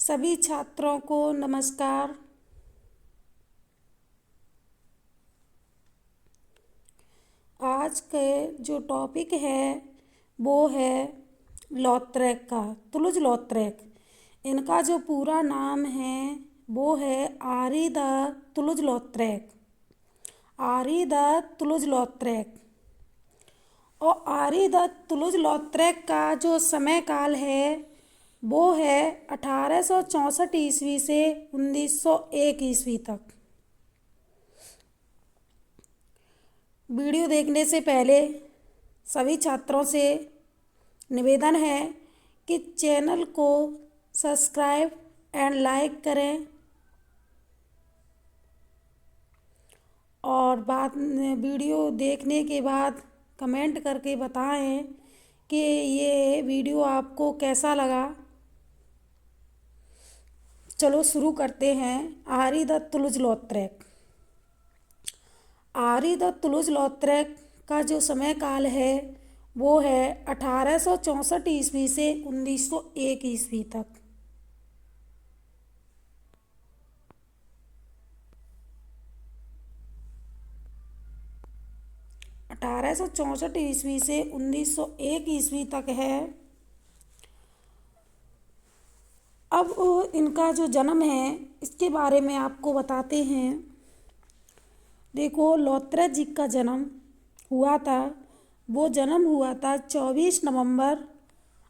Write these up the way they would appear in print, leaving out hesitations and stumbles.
सभी छात्रों को नमस्कार। आज के जो टॉपिक है वो है लॉट्रेक का, तुलुज लॉट्रेक। इनका जो पूरा नाम है वो है आरी द तुलुज लॉट्रेक, आरी द तुलुज लॉट्रेक। और आरी द तुलुज लॉट्रेक का जो समय काल है वो है 1864 ईस्वी से 1901 ईस्वी तक। वीडियो देखने से पहले सभी छात्रों से निवेदन है कि चैनल को सब्सक्राइब एंड लाइक करें और वीडियो देखने के बाद कमेंट करके बताएं कि ये वीडियो आपको कैसा लगा। चलो शुरू करते हैं। आरी द तुलुज लॉट्रेक। आरी द तुलुज लॉट्रेक का जो समय काल है वो है 1864 ईस्वी से 1901 ईस्वी तक। अठारह सौ चौंसठ ईस्वी से 1901 ईस्वी तक है। अब इनका जो जन्म है इसके बारे में आपको बताते हैं। देखो, लॉट्रेक जी का जन्म हुआ था, वो जन्म हुआ था 24 नवंबर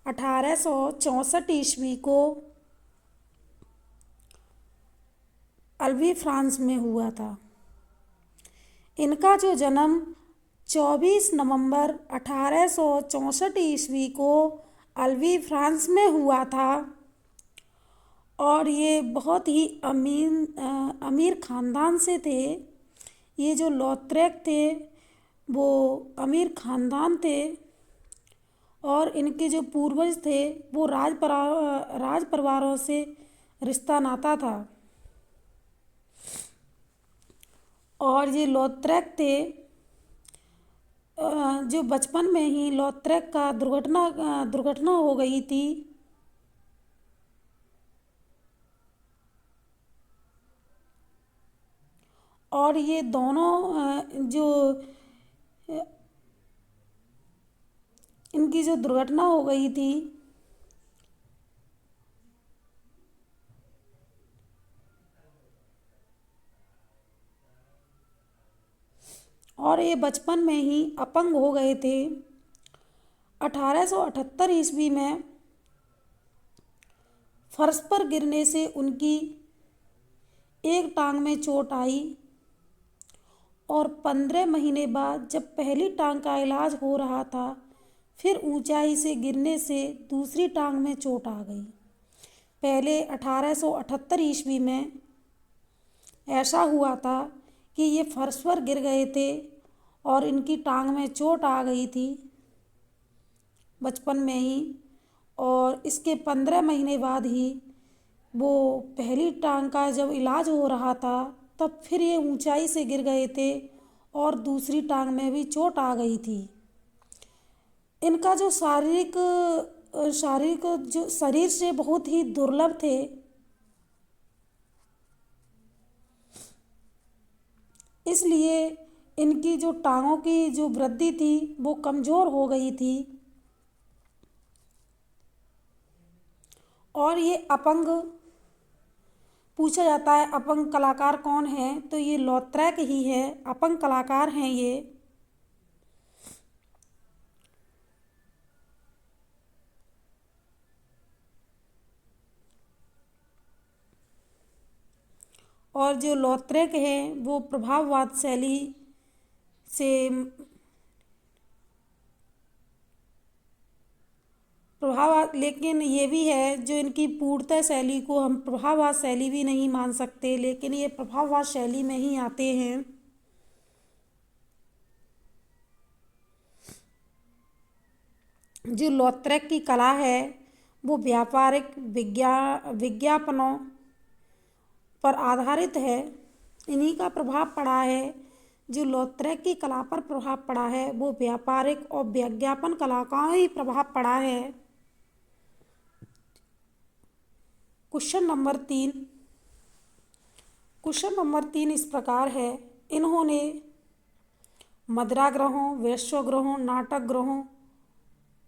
1864 ईस्वी को अल्वी फ्रांस में हुआ था। इनका जो जन्म 24 नवंबर 1864 ईस्वी को अल्वी फ्रांस में हुआ था और ये बहुत ही अमीर ख़ानदान से थे। ये जो लॉट्रेक थे वो अमीर ख़ानदान थे और इनके जो पूर्वज थे वो राज परिवारों से रिश्ता नाता था। और ये लॉट्रेक थे जो बचपन में ही लॉट्रेक का दुर्घटना हो गई थी। और ये दोनों जो इनकी जो दुर्घटना हो गई थी और ये बचपन में ही अपंग हो गए थे। 1878 ईस्वी में फर्श पर गिरने से उनकी एक टांग में चोट आई और 15 महीने बाद जब पहली टांग का इलाज हो रहा था फिर ऊंचाई से गिरने से दूसरी टांग में चोट आ गई। पहले 1878 ईस्वी में ऐसा हुआ था कि ये फर्श पर गिर गए थे और इनकी टांग में चोट आ गई थी बचपन में ही, और इसके 15 महीने बाद ही वो पहली टांग का जब इलाज हो रहा था तब फिर ये ऊंचाई से गिर गए थे और दूसरी टांग में भी चोट आ गई थी। इनका जो शारीरिक जो शरीर से बहुत ही दुर्लभ थे। इसलिए इनकी जो टांगों की जो वृद्धि थी वो कमज़ोर हो गई थी और ये अपंग पूछा जाता है अपंग कलाकार कौन है, तो ये लॉट्रेक ही है, अपंग कलाकार हैं ये। और जो लॉट्रेक है वो प्रभाववाद शैली से लेकिन ये भी है जो इनकी पूर्णतः शैली को हम प्रभाववाद शैली भी नहीं मान सकते, लेकिन ये प्रभाववाद शैली में ही आते हैं। जो लॉट्रेक की कला है वो व्यापारिक विज्ञापनों पर आधारित है। इन्हीं का प्रभाव पड़ा है। जो लॉट्रेक की कला पर प्रभाव पड़ा है वो व्यापारिक और विज्ञापन कला का ही प्रभाव पड़ा है। Question number 3। क्वेश्चन नंबर 3 इस प्रकार है, इन्होंने मदिरागृहों, वेश्यागृहों, नाटक गृहों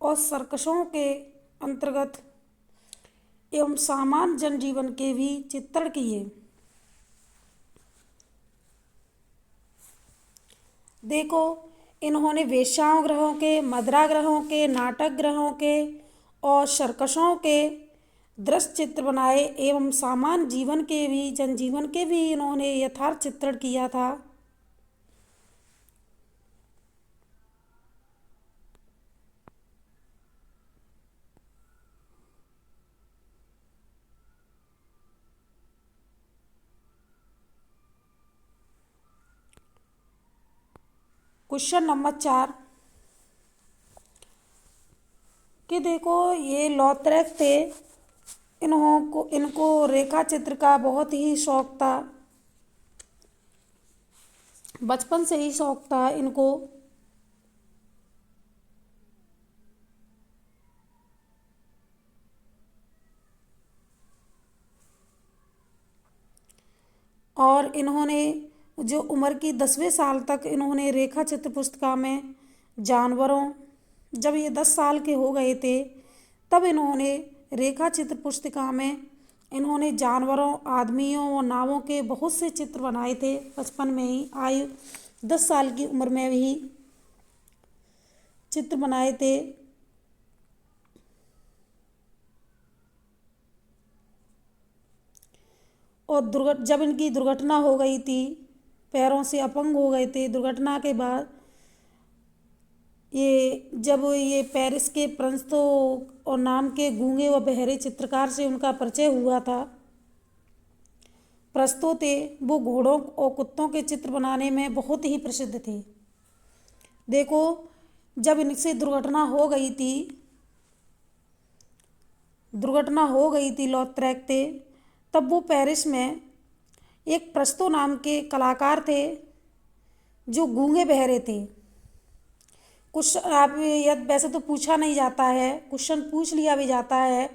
और सर्कसों के अंतर्गत एवं सामान्य जनजीवन के भी चित्रण किए। देखो, इन्होंने वेश्याओं गृहों के, मदिरा गृहों के, नाटक गृहों के और सर्कसों के दृश्य चित्र बनाए एवं सामान्य जीवन के भी, जनजीवन के भी इन्होंने यथार्थ चित्रण किया था। क्वेश्चन नंबर 4 कि देखो, ये लॉथरेक थे, इनको रेखा चित्र का बहुत ही शौक था, बचपन से ही शौक था इनको। और इन्होंने जो उम्र की 10वें साल तक इन्होंने रेखा चित्र पुस्तिका में जानवरों, जब ये 10 साल के हो गए थे तब इन्होंने रेखा चित्र पुस्तिका में इन्होंने जानवरों, आदमियों और नावों के बहुत से चित्र बनाए थे। बचपन में ही, आयु 10 साल की उम्र में भी चित्र बनाए थे। और जब इनकी दुर्घटना हो गई थी, पैरों से अपंग हो गए थे, दुर्घटना के बाद जब ये पेरिस के प्रंस्तो और नाम के गूंगे व बहरे चित्रकार से उनका परिचय हुआ था। प्रस्तो थे, वो घोड़ों और कुत्तों के चित्र बनाने में बहुत ही प्रसिद्ध थे। देखो, जब इनसे दुर्घटना हो गई थी लॉथरेक थे, तब वो पेरिस में एक प्रस्तो नाम के कलाकार थे जो गूंगे बहरे थे। कुछ आप वैसे तो पूछा नहीं जाता है, क्वेश्चन पूछ लिया भी जाता है,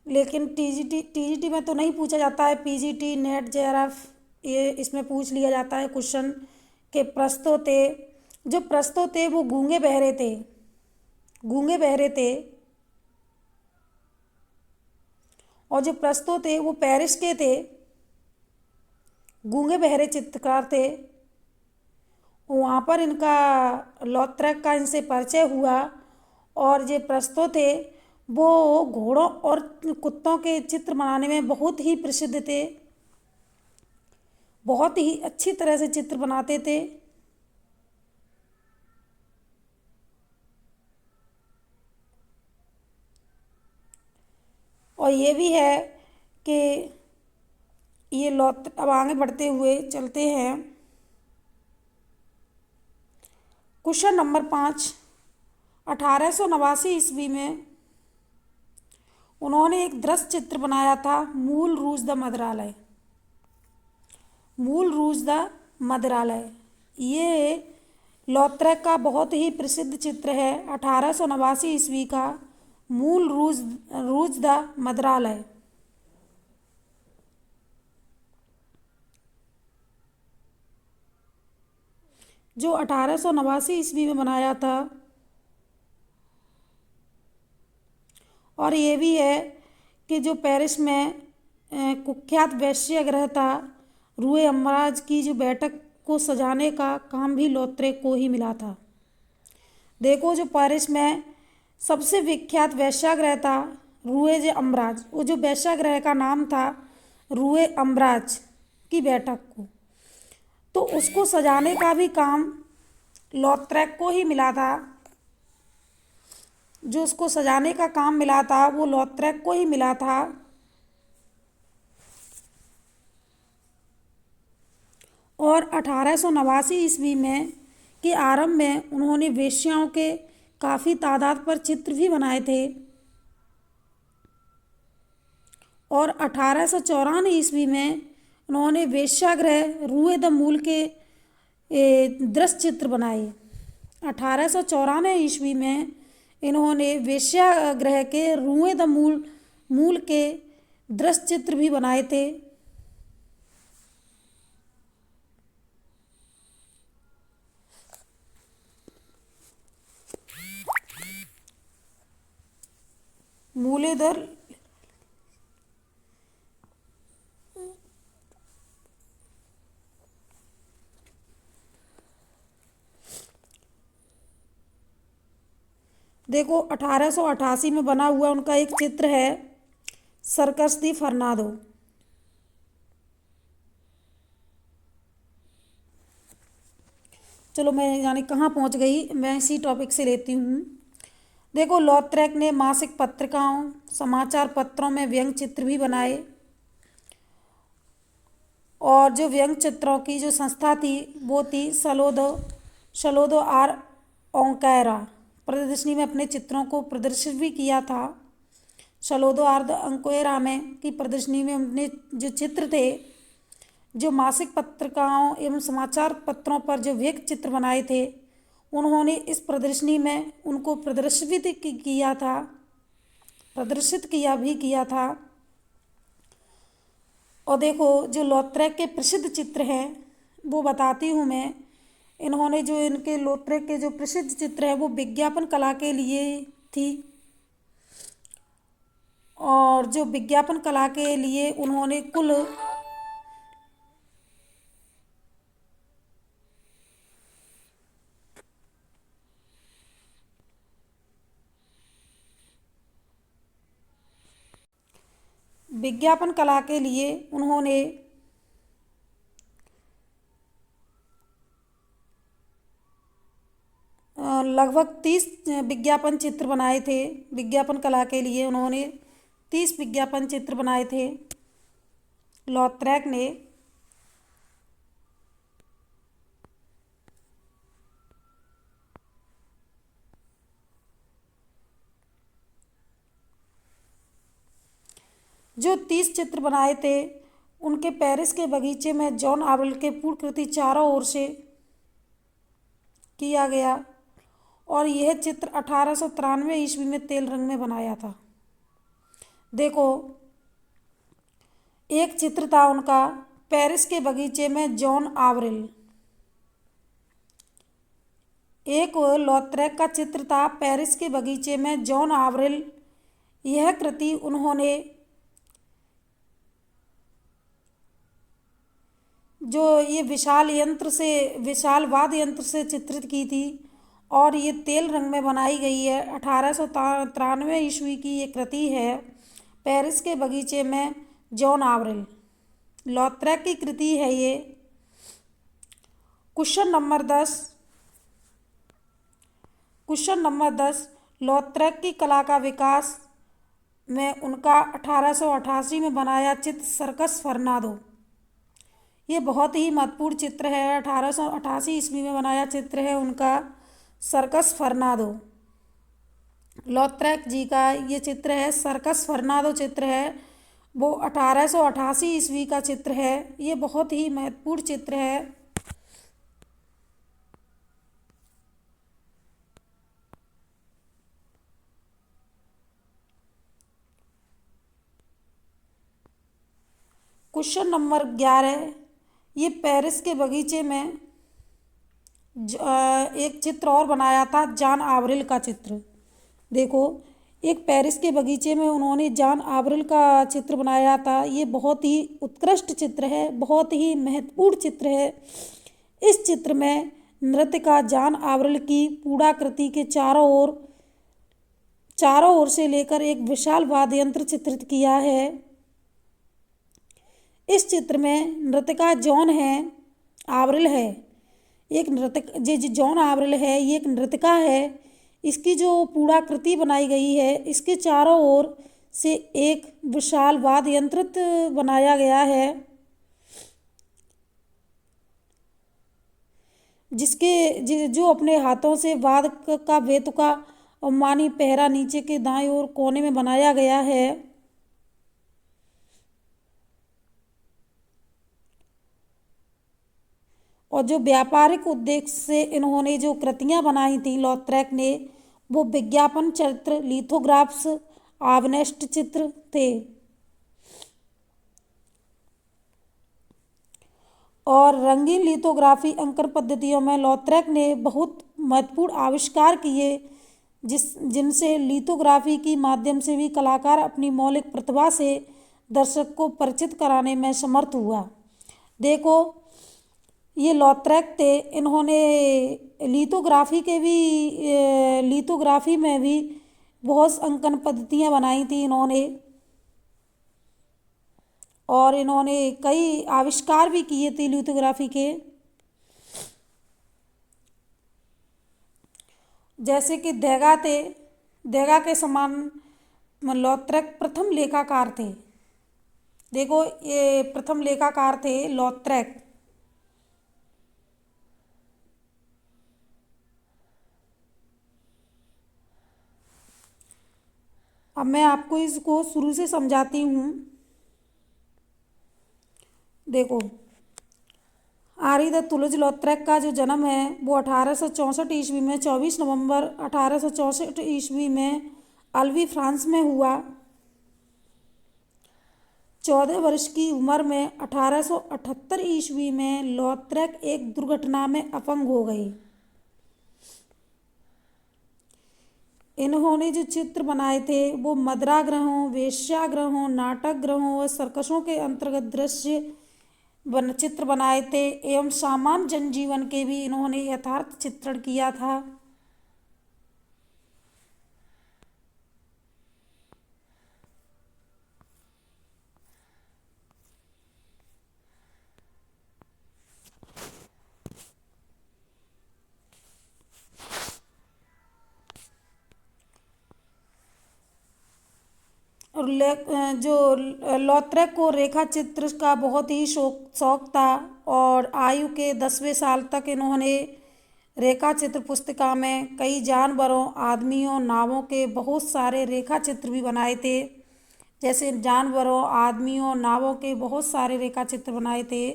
लेकिन टीजीटी में तो नहीं पूछा जाता है। पीजीटी, नेट, जेआरएफ ये इसमें पूछ लिया जाता है क्वेश्चन के प्रस्तो थे। जो प्रस्तो थे वो गूंगे बहरे थे और जो प्रस्तो थे वो पेरिस के थे, गूंगे बहरे चित्रकार थे। वहाँ पर इनका लॉथरेक का इनसे परिचय हुआ और जो प्रस्तो थे वो घोड़ों और कुत्तों के चित्र बनाने में बहुत ही प्रसिद्ध थे, बहुत ही अच्छी तरह से चित्र बनाते थे। और ये भी है कि ये अब आगे बढ़ते हुए चलते हैं। क्वेश्चन नंबर 5, 1889 ईस्वी में उन्होंने एक दृश्य चित्र बनाया था, मूल रूज द मदिरालय। ये लॉथरेक का बहुत ही प्रसिद्ध चित्र है, 1889 ईस्वी का मूल रूज द मदिरालय। जो 1889 ईस्वी में बनाया था। और ये भी है कि जो पेरिस में कुख्यात वेश्यागृह था, रूए अम्राज की जो बैठक को सजाने का काम भी लॉथरेक को ही मिला था। देखो, जो पेरिस में सबसे विख्यात वेश्यागृह था रूए जे अम्राज, वो जो वेश्यागृह का नाम था रूए अम्राज की बैठक को, तो उसको सजाने का भी काम लॉथरेक को ही मिला था। जो उसको सजाने का काम मिला था वो लॉथरेक को ही मिला था। और 1889 ईस्वी में के आरंभ में उन्होंने वेश्याओं के काफ़ी तादाद पर चित्र भी बनाए थे। और 1894 ईस्वी में उन्होंने वेश्यागृह रूए द मूल के दृश्य चित्र बनाए। 1894 ईस्वी में इन्होंने वेश्यागृह के रूए द मूल के दृश्य चित्र भी बनाए थे। मूलेधर देखो 1888 में बना हुआ उनका एक चित्र है सर्कस दी फर्नांडो। चलो मैं यानी कहाँ पहुँच गई, मैं इसी टॉपिक से लेती हूँ। देखो लॉथरेक ने मासिक पत्रिकाओं समाचार पत्रों में व्यंग्य चित्र भी बनाए और जो व्यंग्य चित्रों की जो संस्था थी वो थी सलोदो आर ओंकारा। प्रदर्शनी में अपने चित्रों को प्रदर्शित भी किया था। सलोदो आर अंकोरा में की प्रदर्शनी में अपने जो चित्र थे, जो मासिक पत्रिकाओं एवं समाचार पत्रों पर जो व्यंग्य चित्र बनाए थे, उन्होंने इस प्रदर्शनी में उनको प्रदर्शित किया था, प्रदर्शित किया था। और देखो जो लॉथरेक के प्रसिद्ध चित्र हैं वो बताती हूँ मैं। इन्होंने जो इनके लॉथरेक के जो प्रसिद्ध चित्र है वो विज्ञापन कला के लिए थी और जो विज्ञापन कला के लिए उन्होंने कुल विज्ञापन कला के लिए उन्होंने लगभग 30 विज्ञापन चित्र बनाए थे। विज्ञापन कला के लिए उन्होंने 30 विज्ञापन चित्र बनाए थे लॉथरेक ने। जो 30 चित्र बनाए थे उनके पेरिस के बगीचे में जॉन आर्वेल के पूर्ण कृति चारों ओर से किया गया और यह चित्र 1893 ईस्वी में तेल रंग में बनाया था। देखो एक चित्र था उनका पेरिस के बगीचे में जॉन आर्वेल, एक लॉथरेक का चित्र था पेरिस के बगीचे में जॉन आर्वेल। यह कृति उन्होंने जो ये विशाल वाद्य यंत्र से चित्रित की थी और ये तेल रंग में बनाई गई है। 1893 ईस्वी की ये कृति है पेरिस के बगीचे में जॉन आर्वेल, लॉथरेक की कृति है ये। क्वेश्चन नंबर 10 लॉथरेक की कला का विकास में उनका 1888 में बनाया चित्र सर्कस फर्नांडो। ये बहुत ही महत्वपूर्ण चित्र है। 1888 ईस्वी में बनाया चित्र है उनका सर्कस फर्नांडो। लॉथरेक जी का ये चित्र है सर्कस फर्नांडो चित्र है, वो 1888 ईस्वी का चित्र है। ये बहुत ही महत्वपूर्ण चित्र है। क्वेश्चन नंबर 11 ये पेरिस के बगीचे में एक चित्र और बनाया था जॉन आर्वेल का चित्र। देखो एक पेरिस के बगीचे में उन्होंने जॉन आर्वेल का चित्र बनाया था। ये बहुत ही उत्कृष्ट चित्र है, बहुत ही महत्वपूर्ण चित्र है। इस चित्र में नृत्यिका जॉन आर्वेल की पूर्णाकृति के चारों ओर से लेकर एक विशाल वाद्य यंत्र चित्रित किया है। इस चित्र में नृत्यिका जॉन आर्वेल है, एक नृत्यक जॉन आर्वेल है, ये एक नृत्यिका है। इसकी जो पूर्णाकृति बनाई गई है इसके चारों ओर से एक विशाल वाद्य यंत्र बनाया गया है जिसके जो अपने हाथों से वाद्य का बेतुका और मानी पहरा नीचे के दाईं ओर कोने में बनाया गया है। और जो व्यापारिक उद्देश्य से इन्होंने जो कृतियाँ बनाई थी लॉथरेक ने, वो विज्ञापन चित्र, लिथोग्राफ्स, आबनेस्ट चित्र थे। और रंगीन लिथोग्राफी अंकन पद्धतियों में लॉथरेट ने बहुत महत्वपूर्ण आविष्कार किए जिनसे लिथोग्राफी की माध्यम से भी कलाकार अपनी मौलिक प्रतिभा से दर्शक को परिचित कराने में समर्थ हुआ। देखो, ये लॉथरेट थे, इन्होंने लिथोग्राफी में भी बहुत अंकन पद्धतियाँ बनाई थी इन्होंने, और इन्होंने कई आविष्कार भी किए थे लिथोग्राफी के, जैसे कि देगा के समान लॉथरेट प्रथम लेखाकार थे। देखो, ये प्रथम लेखाकार थे लॉथरेट। अब मैं आपको इसको शुरू से समझाती हूँ। देखो, आरिदत्त तुलज लॉथरेट का जो जन्म है वो 1864 ईस्वी में 24 नवंबर 1864 ईस्वी में अल्वी फ्रांस में हुआ। 14 वर्ष की उम्र में 1878 ईस्वी में लॉथरेट एक दुर्घटना में अपंग हो गए। इन्होंने जो चित्र बनाए थे वो मदिरागृहों, वेश्यागृहों, नाटक गृहों और सर्कसों के अंतर्गत चित्र बनाए थे एवं सामान्य जनजीवन के भी इन्होंने यथार्थ चित्रण किया था। और जो लॉथरेट को रेखा चित्र का बहुत ही शौक था और आयु के 10वें साल तक इन्होंने रेखा चित्र पुस्तिका में कई जानवरों, आदमियों, नावों के बहुत सारे रेखा चित्र भी बनाए थे। जैसे जानवरों, आदमियों, नावों के बहुत सारे रेखा चित्र बनाए थे।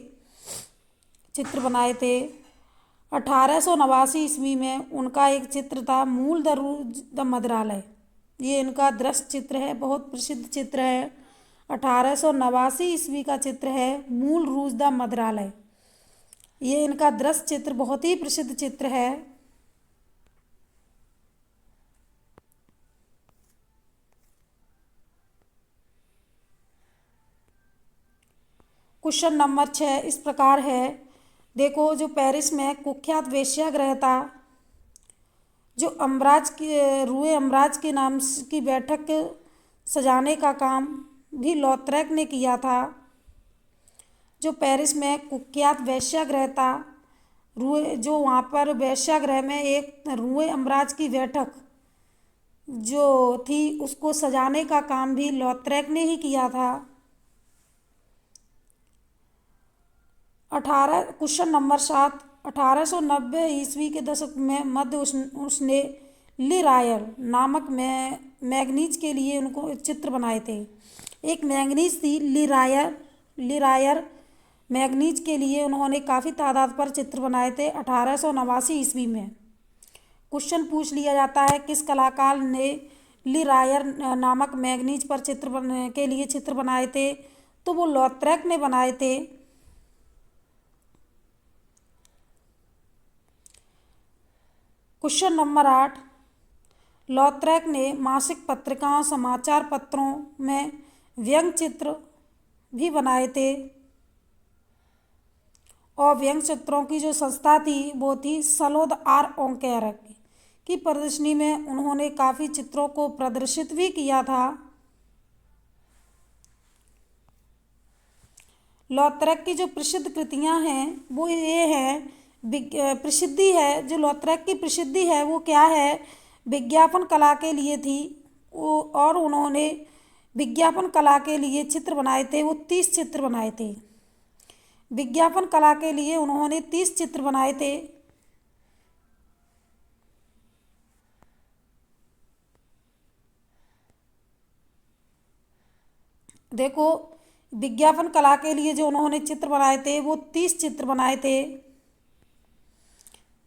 1889 ईस्वी में उनका एक चित्र था मूल द रूज द मदिरालय। ये इनका दृश्य चित्र है, बहुत प्रसिद्ध चित्र है। 1889 ईस्वी का चित्र है मूल रूज द मदिरालय। ये इनका दृश्य चित्र बहुत ही प्रसिद्ध चित्र है। क्वेश्चन नंबर 6 इस प्रकार है। देखो, जो पेरिस में कुख्यात वेश्यागृह था, जो रूए अमराज के नाम की बैठक सजाने का काम भी लॉथरेट ने किया था। जो पेरिस में कुख्यात वेश्यागृह था, जो वहाँ पर वेश्यागृह में एक रूए अमराज की बैठक जो थी उसको सजाने का काम भी लॉथरेट ने ही किया था। क्वेश्चन नंबर 7, 1890 ईस्वी के दशक में मध्य उसने लिरायर नामक मैगनीज के लिए उनको चित्र बनाए थे। एक मैगनीज थी लिरायर मैगनीज के लिए उन्होंने काफ़ी तादाद पर चित्र बनाए थे 1889 ईस्वी में। क्वेश्चन पूछ लिया जाता है किस कलाकार ने लिरायर नामक मैगनीज पर के लिए चित्र बनाए थे, तो वो लॉथरेट ने बनाए थे। क्वेश्चन नंबर 8, लॉथरेट ने मासिक पत्रिकाओं, समाचार पत्रों में व्यंग्य चित्र भी बनाए थे और व्यंग्य चित्रों की जो संस्था थी वो थी सलोद आर ओंकेर की प्रदर्शनी में उन्होंने काफ़ी चित्रों को प्रदर्शित भी किया था। लॉथरेट की जो प्रसिद्ध कृतियां हैं वो ये हैं, प्रसिद्धि है जो लॉथरेट की प्रसिद्धि है वो क्या है, विज्ञापन कला के लिए थी और उन्होंने विज्ञापन कला के लिए चित्र बनाए थे। वो 30 चित्र बनाए थे। विज्ञापन कला के लिए उन्होंने 30 चित्र बनाए थे। देखो, विज्ञापन कला के लिए जो उन्होंने चित्र बनाए थे वो 30 चित्र बनाए थे।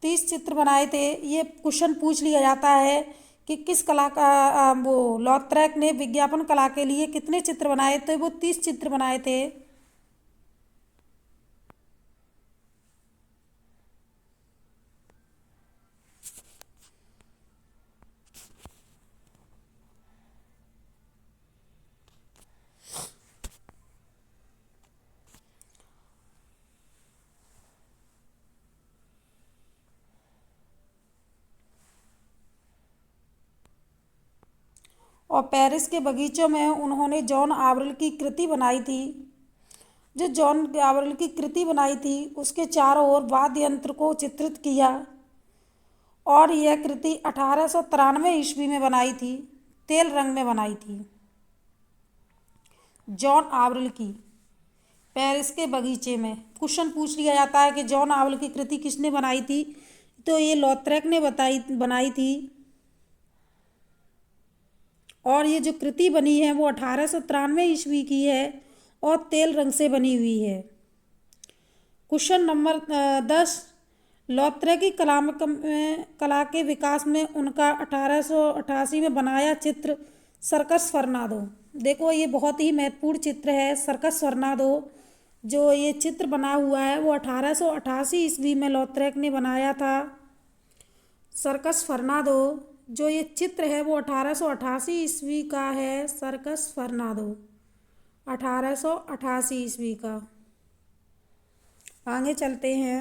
30 चित्र बनाए थे। ये क्वेश्चन पूछ लिया जाता है कि किस कला का वो लॉथरेट ने विज्ञापन कला के लिए कितने चित्र बनाए थे, वो 30 चित्र बनाए थे। और पेरिस के बगीचों में उन्होंने जॉन आर्वल की कृति बनाई थी। जो जॉन आर्वल की कृति बनाई थी उसके चारों ओर वाद्य यंत्र को चित्रित किया और यह कृति 1893 ईस्वी में बनाई थी, तेल रंग में बनाई थी। जॉन आर्वल की पेरिस के बगीचे में क्वेश्चन पूछ लिया जाता है कि जॉन आर्वल की कृति किसने बनाई थी, तो ये लॉथरेक ने बनाई थी। और ये जो कृति बनी है वो 1893 ईस्वी की है और तेल रंग से बनी हुई है। क्वेश्चन नंबर 10, लॉथरेक की कला के विकास में उनका 1888 में बनाया चित्र सर्कस फर्नांडो। देखो ये बहुत ही महत्वपूर्ण चित्र है सर्कस फर्नांडो। जो ये चित्र बना हुआ है वो 1888 ईस्वी में लॉथरेक ने बनाया था। सर्कस फर्नांडो जो ये चित्र है वो 1888 ईस्वी का है। सर्कस फर्नांडो 1888 ईस्वी का। आगे चलते हैं।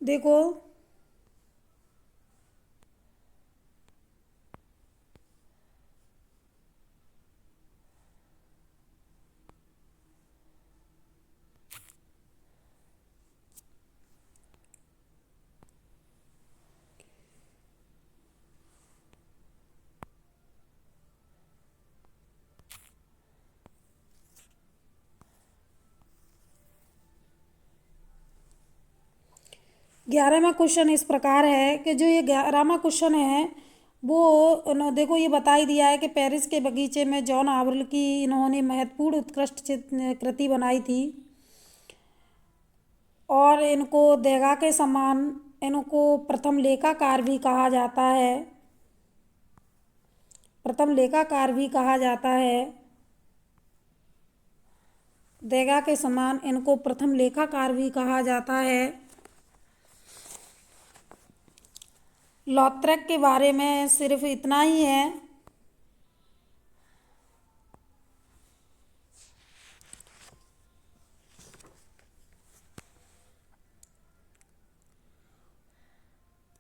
देखो ग्यारहवां क्वेश्चन इस प्रकार है कि जो ये 11वां क्वेश्चन है वो देखो ये बता ही दिया है कि पेरिस के बगीचे में जॉन आर्वल की इन्होंने महत्वपूर्ण उत्कृष्ट कृति बनाई थी और इनको देगा के समान इनको प्रथम लेखाकार भी कहा जाता है। प्रथम लेखाकार भी कहा जाता है। देगा के समान इनको प्रथम लेखाकार भी कहा जाता है। लॉथरेक के बारे में सिर्फ इतना ही है।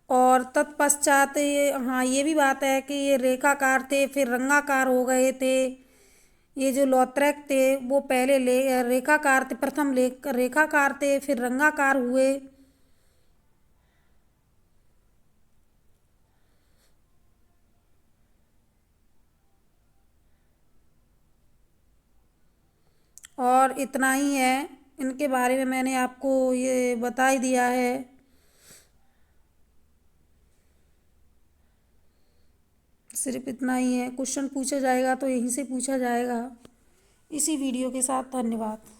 और तत्पश्चात हाँ ये भी बात है कि ये रेखाकार थे फिर रंगाकार हो गए थे। ये जो लॉथरेक थे वो पहले रेखाकार थे, प्रथम रेखाकार थे फिर रंगाकार हुए। और इतना ही है, इनके बारे में मैंने आपको ये बता ही दिया है। सिर्फ इतना ही है। क्वेश्चन पूछा जाएगा तो यहीं से पूछा जाएगा। इसी वीडियो के साथ धन्यवाद।